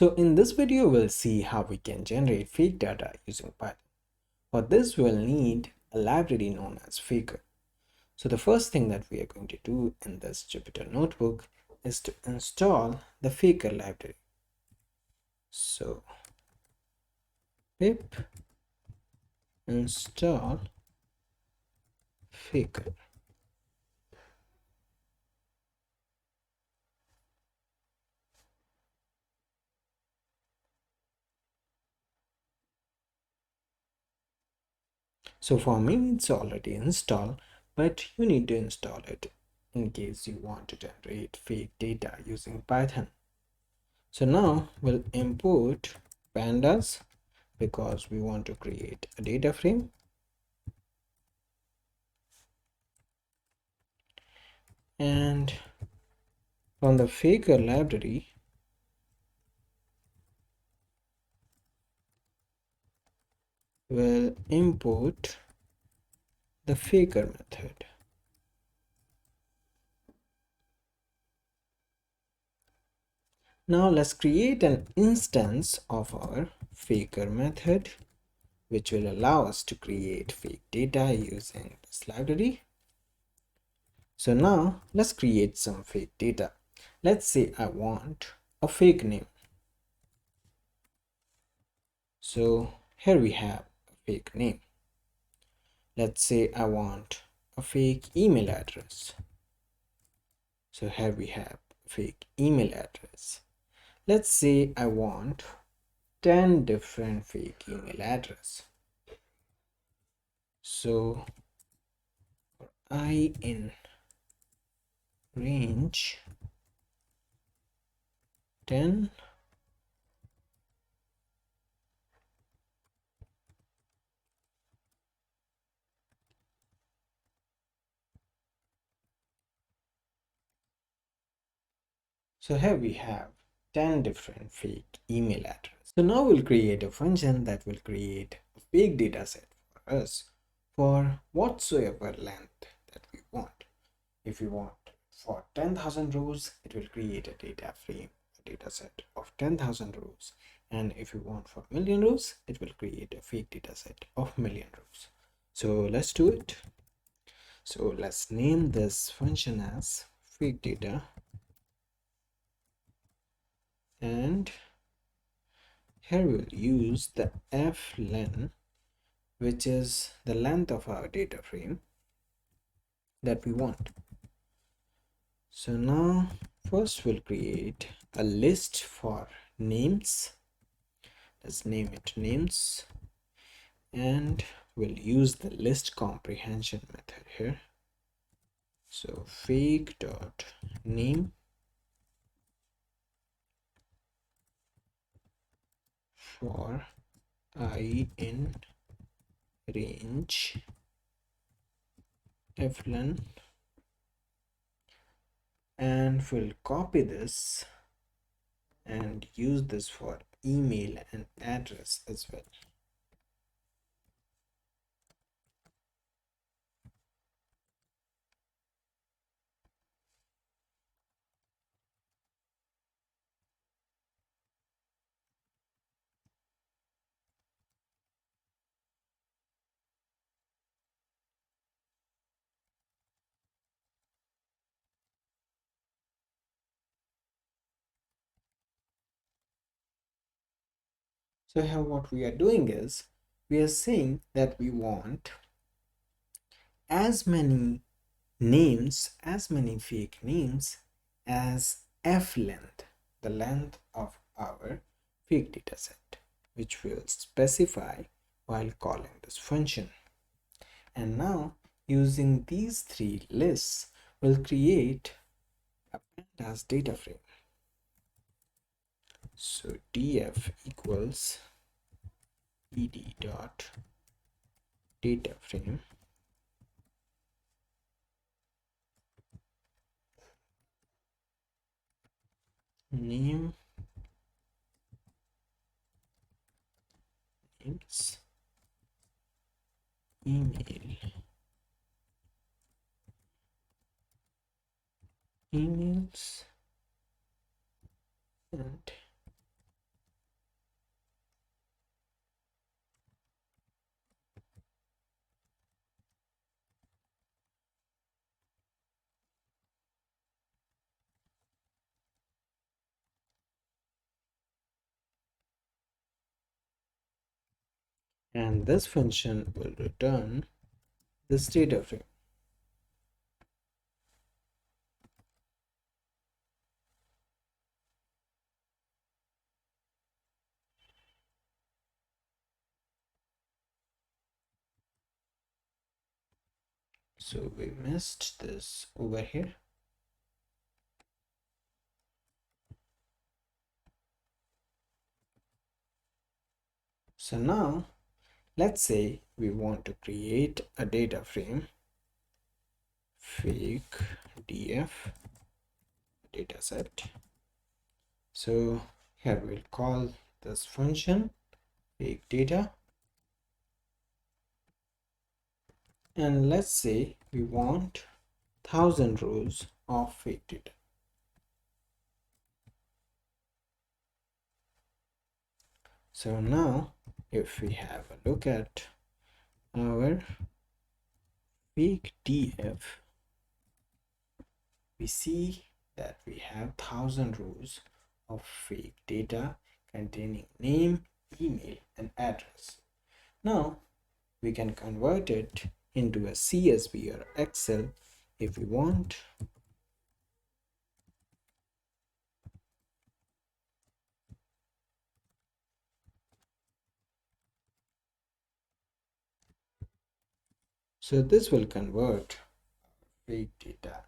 So in this video, we'll see how we can generate fake data using Python. For this, we'll need a library known as Faker. So the first thing that we are going to do in this Jupyter notebook is to install the Faker library. So pip install Faker. So for me, it's already installed, but you need to install it in case you want to generate fake data using Python. So now we'll import pandas because we want to create a data frame. And from the Faker library, we'll import the Faker method. Now let's create an instance of our Faker method, which will allow us to create fake data using this library. So now let's create some fake data. Let's say I want a fake name. So here we have a fake name. Let's say I want a fake email address. So here we have a fake email address. Let's say I want 10 different fake email address. So I in range 10 So here we have 10 different fake email addresses. So now we'll create a function that will create a fake data set for us for whatsoever length that we want. If we want for 10,000 rows, it will create a data frame, a data set of 10,000 rows. And if you want for million rows, it will create a fake data set of million rows. So let's do it. So let's name this function as fake data, and here we'll use the flen, which is the length of our data frame that we want. So now first we'll create a list for names. Let's name it names, and we'll use the list comprehension method here. So fake dot name for I in range flen, and we'll copy this and use this for email and address as well. So here what we are doing is we are saying that we want as many names, as many fake names as f length, the length of our fake data set, which we'll specify while calling this function. And now using these three lists, we'll create a pandas data frame. So df equals ed dot data frame name names email emails and and this function will return this data frame. So we missed this over here. So now let's say we want to create a data frame, fake df dataset. So here we'll call this function fake data, and let's say we want 1000 rows of fake data. So now if we have a look at our fake df, we see that we have 1000 rows of fake data containing name, email, and address. Now we can convert it into a CSV or Excel if we want. So this will convert fake data